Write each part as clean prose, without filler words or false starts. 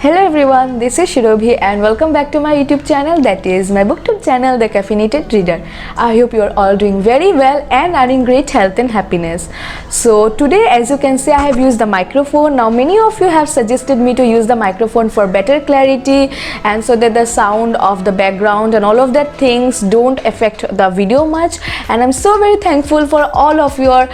Hello everyone, this is Shirobhi and welcome back to my YouTube channel, that is my booktube channel, The Caffeinated Reader. I hope you are all doing very well and are in great health and happiness. So today, as you can see, I have used the microphone. Now many of you have suggested me to use the microphone for better clarity and so that the sound of the background and all of that things don't affect the video much, and I'm so very thankful for all of your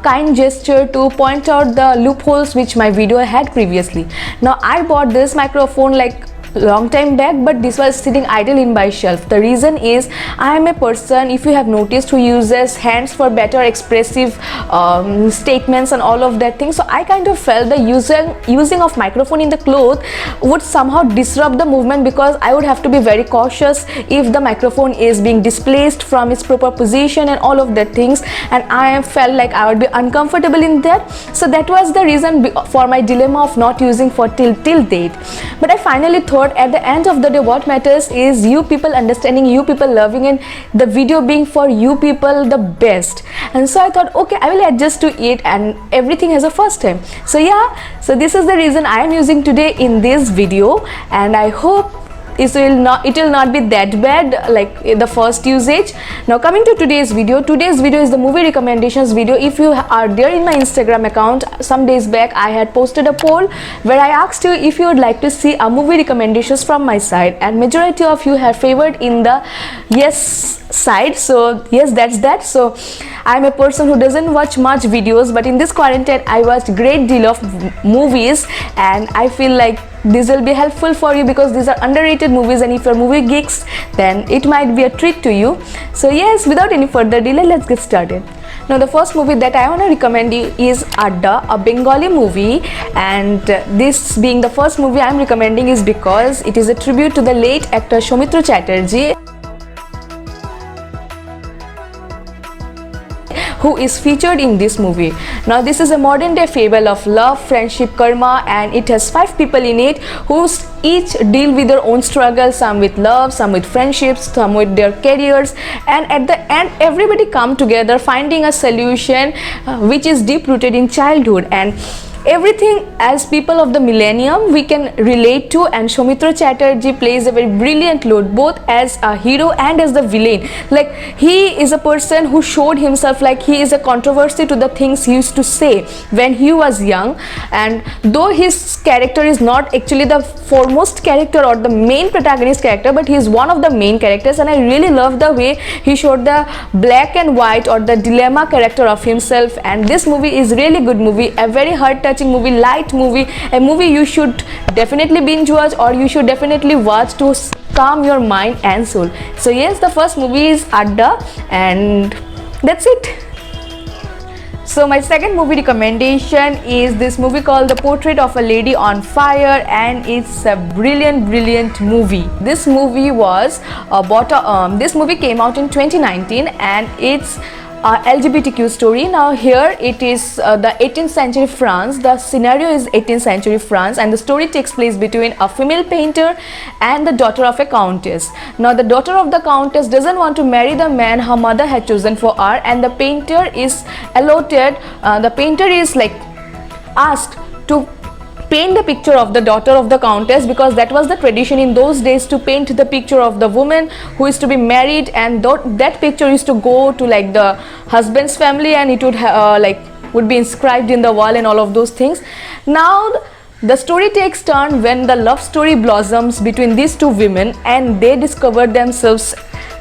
kind gesture to point out the loopholes which my video had previously. Now I bought this microphone like long time back, but this was sitting idle in my shelf. The reason is I am a person, if you have noticed, who uses hands for better expressive statements and all of that thing. So I kind of felt the using of microphone in the cloth would somehow disrupt the movement, because I would have to be very cautious if the microphone is being displaced from its proper position and all of that things, and I felt like I would be uncomfortable in that. So that was the reason for my dilemma of not using for till date. But I finally thought, at the end of the day, what matters is you people understanding, you people loving, and the video being for you people the best. And so I thought, okay, I will adjust to it, and everything has a first time. So yeah, so this is the reason I am using today in this video, and I hope it will not be that bad like the first usage. Now coming to today's video is the movie recommendations video. If you are there in my Instagram account, some days back I had posted a poll where I asked you if you would like to see a movie recommendations from my side, and majority of you have favored in the yes side. So yes, that's that. So I'm a person who doesn't watch much videos, but in this quarantine I watched great deal of movies, and I feel like this will be helpful for you because these are underrated movies, and if you're movie geeks, then it might be a treat to you. So yes, without any further delay, let's get started. Now the first movie that I want to recommend you is Adda, a Bengali movie, and this being the first movie I'm recommending is because it is a tribute to the late actor Soumitra Chatterjee, who is featured in this movie. Now this is a modern day fable of love, friendship, karma, and it has 5 people in it who each deal with their own struggles, some with love, some with friendships, some with their careers, and at the end everybody come together finding a solution which is deep rooted in childhood, and everything as people of the millennium we can relate to. And Soumitra Chatterjee plays a very brilliant role both as a hero and as the villain. Like, he is a person who showed himself like he is a controversy to the things he used to say when he was young, and though his character is not actually the foremost character or the main protagonist character, but he is one of the main characters, and I really love the way he showed the black and white or the dilemma character of himself. And this movie is really good movie, a very heart touching movie, light movie, a movie you should definitely binge watch or you should definitely watch to calm your mind and soul. So yes, the first movie is Adda, and that's it. So my second movie recommendation is this movie called The Portrait of a Lady on Fire, and it's a brilliant movie. This movie was this movie came out in 2019, and it's LGBTQ story. Now here it is the 18th century France. The scenario is 18th century France, and the story takes place between a female painter and the daughter of a countess. Now the daughter of the countess doesn't want to marry the man her mother had chosen for her, and the painter is allotted, the painter is like asked to paint the picture of the daughter of the countess, because that was the tradition in those days, to paint the picture of the woman who is to be married, and that picture used to go to like the husband's family, and it would would be inscribed in the wall and all of those things. Now the story takes turn when the love story blossoms between these two women, and they discover themselves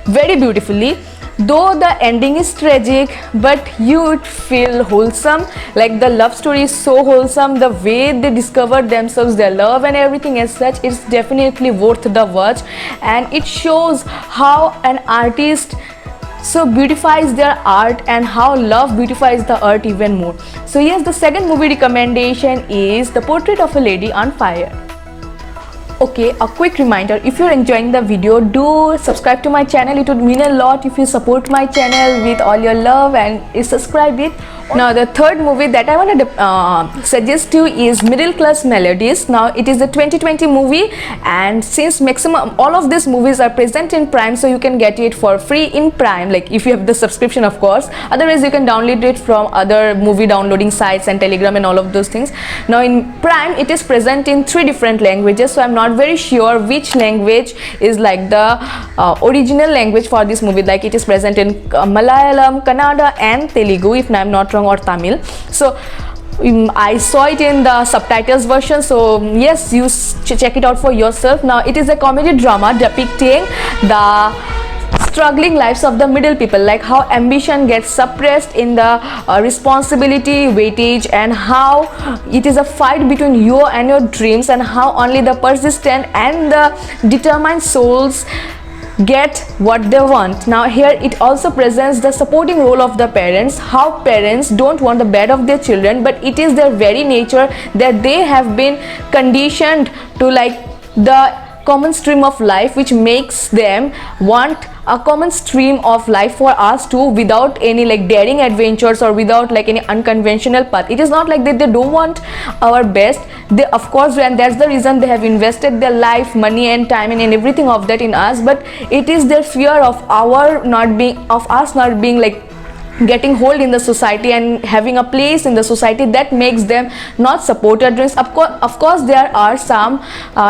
very beautifully. Though the ending is tragic, but you would feel wholesome. Like, the love story is so wholesome, the way they discover themselves, their love and everything as such, is definitely worth the watch. And it shows how an artist so beautifies their art and how love beautifies the art even more. So yes, the second movie recommendation is The Portrait of a Lady on Fire. Okay, a quick reminder, if you're enjoying the video, do subscribe to my channel. It would mean a lot if you support my channel with all your love and subscribe it. Now the third movie that I want to suggest to you is Middle Class Melodies. Now it is a 2020 movie, and since maximum all of these movies are present in Prime, so you can get it for free in Prime, like if you have the subscription of course. Otherwise you can download it from other movie downloading sites and Telegram and all of those things. Now in Prime it is present in 3 different languages, so I'm not very sure which language is like the original language for this movie. Like it is present in Malayalam, Kannada and Telugu if I'm not wrong, or Tamil. So I saw it in the subtitles version, so yes, you check it out for yourself. Now it is a comedy drama depicting the struggling lives of the middle people, like how ambition gets suppressed in the responsibility weightage, and how it is a fight between you and your dreams, and how only the persistent and the determined souls get what they want. Now here it also presents the supporting role of the parents, how parents don't want the bad of their children, but it is their very nature that they have been conditioned to like the common stream of life, which makes them want a common stream of life for us too, without any like daring adventures or without like any unconventional path. It is not like that they don't want our best, they of course, and that's the reason they have invested their life, money and time and everything of that in us, but it is their fear of us not being like getting hold in the society and having a place in the society that makes them not support our dreams. Of course there are some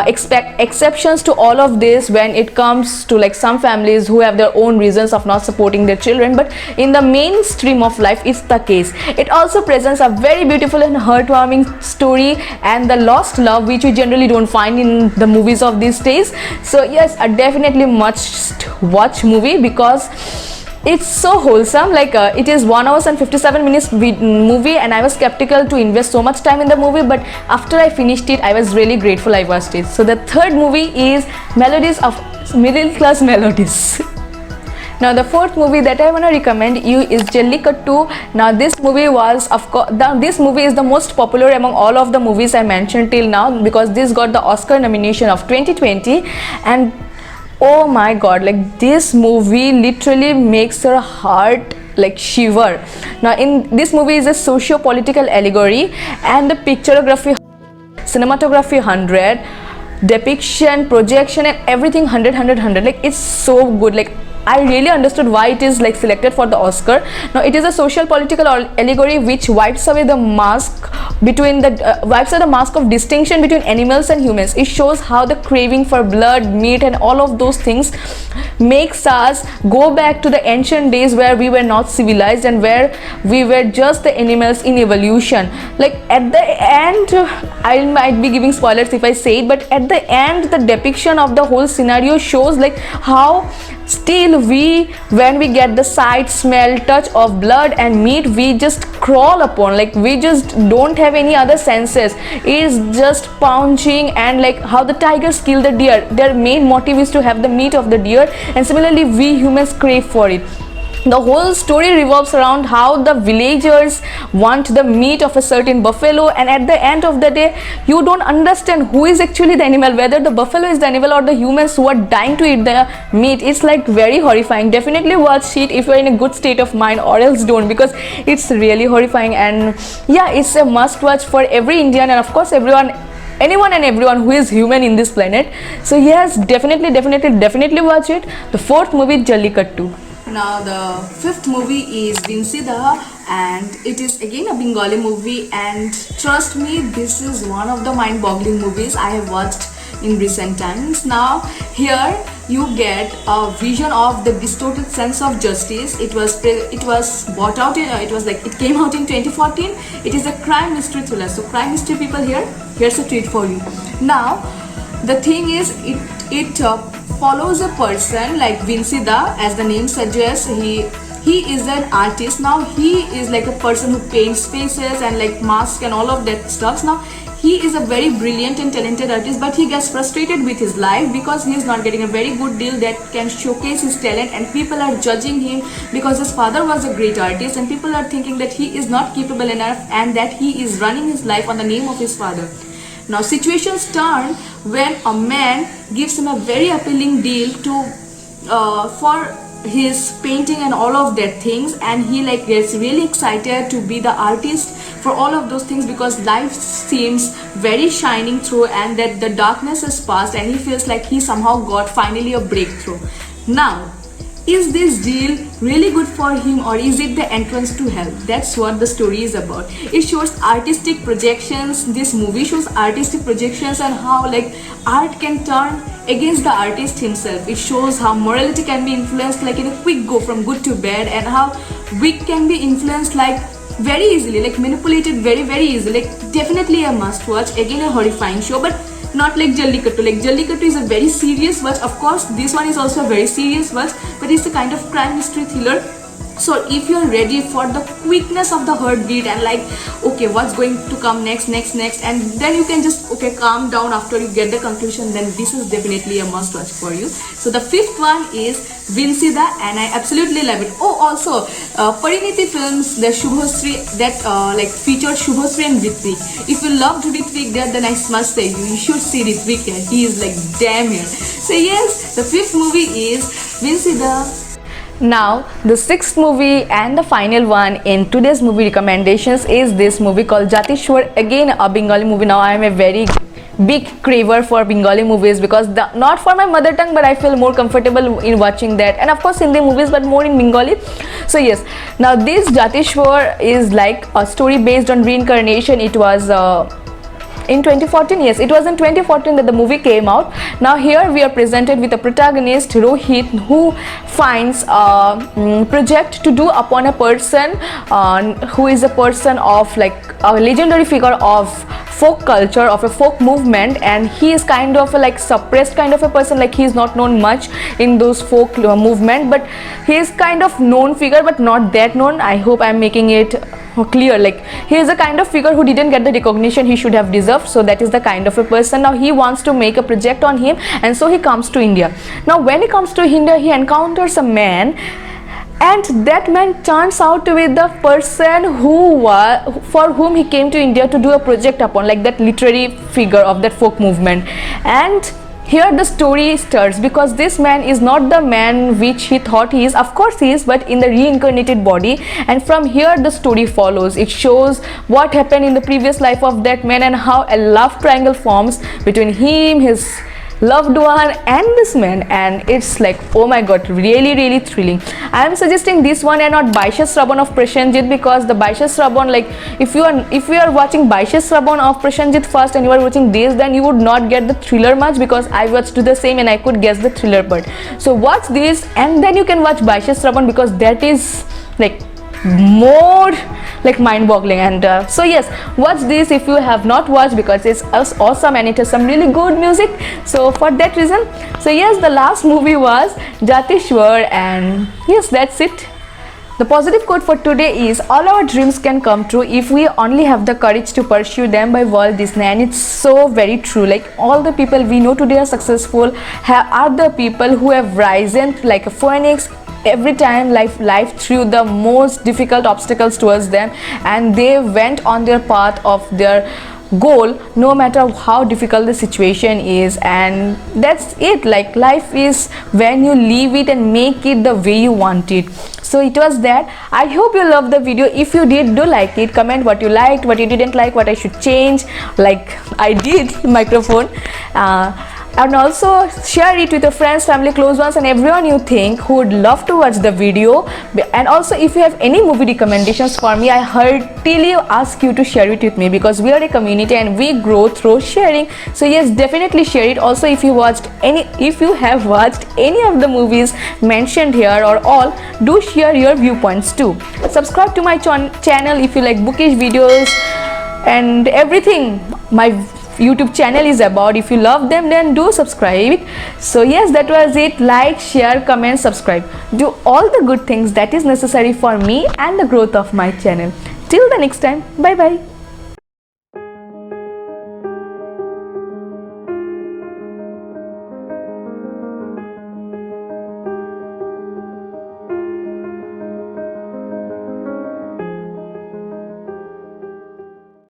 exceptions to all of this when it comes to like some families who have their own reasons of not supporting their children, but in the mainstream of life it's the case. It also presents a very beautiful and heartwarming story and the lost love, which we generally don't find in the movies of these days. So yes, a definitely must watch movie because it's so wholesome. Like it is 1 hour and 57 minutes movie, and I was skeptical to invest so much time in the movie, but after I finished it I was really grateful I watched it. So the third movie is Melodies of Middle Class Melodies. Now the fourth movie that I want to recommend you is Jallikattu. Now this movie was, of course, this movie is the most popular among all of the movies I mentioned till now, because this got the Oscar nomination of 2020, and oh my god, like this movie literally makes your heart like shiver. Now in this movie is a socio-political allegory, and the pictography, cinematography 100, depiction, projection and everything 100, like it's so good. Like I really understood why it is like selected for the Oscar. Now it is a social political allegory which wipes away the mask of distinction between animals and humans. It shows how the craving for blood, meat and all of those things makes us go back to the ancient days where we were not civilized and where we were just the animals in evolution. Like at the end, I might be giving spoilers if I say it, but at the end the depiction of the whole scenario shows like how still when we get the sight, smell, touch of blood and meat, we just crawl upon, like we just don't have any other senses. It is just pounching, and like how the tigers kill the deer, their main motive is to have the meat of the deer, and similarly we humans crave for it. The whole story revolves around how the villagers want the meat of a certain buffalo, and at the end of the day you don't understand who is actually the animal, whether the buffalo is the animal or the humans who are dying to eat the meat. It's like very horrifying. Definitely watch it if you're in a good state of mind, or else don't, because it's really horrifying. And yeah, it's a must watch for every Indian, and of course anyone and everyone who is human in this planet. So yes, definitely watch it. The fourth movie, Jallikattu. Now the fifth movie is Vinsida, and it is again a Bengali movie, and trust me, this is one of the mind-boggling movies I have watched in recent times. Now here you get a vision of the distorted sense of justice. It was bought out in it came out in 2014. It is a crime mystery thriller. So crime mystery people, here's a treat for you. Now the thing is, it follows a person like Vinsida, as the name suggests. He is an artist. Now he is like a person who paints faces and like masks and all of that stuff. Now he is a very brilliant and talented artist, but he gets frustrated with his life because he is not getting a very good deal that can showcase his talent, and people are judging him because his father was a great artist, and people are thinking that he is not capable enough and that he is running his life on the name of his father. Now situations turn when a man gives him a very appealing deal for his painting and all of that things, and he like gets really excited to be the artist for all of those things, because life seems very shining through and that the darkness is past, and he feels like he somehow got finally a breakthrough. Now, is this deal really good for him, or is it the entrance to hell? That's what the story is about. It shows artistic projections. This movie shows artistic projections and how like art can turn against the artist himself. It shows how morality can be influenced like in a quick go from good to bad, and how weak can be influenced like very easily, like manipulated very easily. Like definitely a must watch. Again, a horrifying show, but not like Jallikattu. Like Jallikattu is a very serious watch. Of course, this one is also a very serious watch, but it's a kind of crime mystery thriller. So if you're ready for the quickness of the heartbeat and like, okay, what's going to come next, and then you can just okay calm down after you get the conclusion, then this is definitely a must watch for you. So the fifth one is Vinsida, and I absolutely love it. Oh, also Pariniti Films, the Shubhasri that like featured Shubhasri and Ritvik. If you loved Ritvik there, then I must say you should see Ritvik here. He is like damn here. So yes, the fifth movie is Vinsida. Now, the sixth movie and the final one in today's movie recommendations is this movie called Jatishwar. Again, a Bengali movie. Now, I am a very big craver for Bengali movies, because not for my mother tongue, but I feel more comfortable in watching that, and of course Hindi movies, but more in Bengali. So yes, now this Jatishwar is like a story based on reincarnation. It was in 2014. Yes, it was in 2014 that the movie came out. Now here we are presented with a protagonist, Rohit, who finds a project to do upon a person who is a person of like a legendary figure of folk culture, of a folk movement, and he is kind of a like suppressed kind of a person. Like he is not known much in those folk movement, but he is kind of known figure, but not that known. I hope I am making it clear. Like he is a kind of figure who didn't get the recognition he should have deserved. So that is the kind of a person. Now he wants to make a project on him, and so he comes to India. Now when he comes to India, he encounters a man, and that man turns out to be the person for whom he came to India to do a project upon, like that literary figure of that folk movement. And here the story starts, because this man is not the man which he thought he is. Of course he is, but in the reincarnated body. And from here the story follows. It shows what happened in the previous life of that man, and how a love triangle forms between him, his loved one, and this man. And it's like, oh my god, really thrilling. I am suggesting this one and not Baisha Shraban of Prashanjit, because the Baisha Shraban, like if you are watching Baisha Shraban of Prashanjit first and you are watching this, then you would not get the thriller much, because I watched the same and I could guess the thriller part. So watch this and then you can watch Baisha Shraban, because that is like more like mind-boggling. And so yes, watch this if you have not watched, because it's awesome and it has some really good music. So for that reason, so yes, the last movie was Jatishwar, and yes, that's it. The positive quote for today is, all our dreams can come true if we only have the courage to pursue them, by Walt Disney. And it's so very true. Like all the people we know today are successful are the people who have risen like a phoenix every time life threw the most difficult obstacles towards them, and they went on their path of their goal no matter how difficult the situation is. And that's it. Like life is when you live it and make it the way you want it. So it was that. I hope you loved the video. If you did, do like it, comment what you liked, what you didn't like, what I should change, like I did microphone, and also share it with your friends, family, close ones, and everyone you think who would love to watch the video. And also if you have any movie recommendations for me, I heartily ask you to share it with me, because we are a community and we grow through sharing. So yes, definitely share it. Also if you have watched any of the movies mentioned here or all, do share your viewpoints too. Subscribe to my channel if you like bookish videos and everything my YouTube channel is about. If you love them, then do subscribe. So yes, that was it. Like, share, comment, subscribe. Do all the good things that is necessary for me and the growth of my channel. Till the next time, bye bye.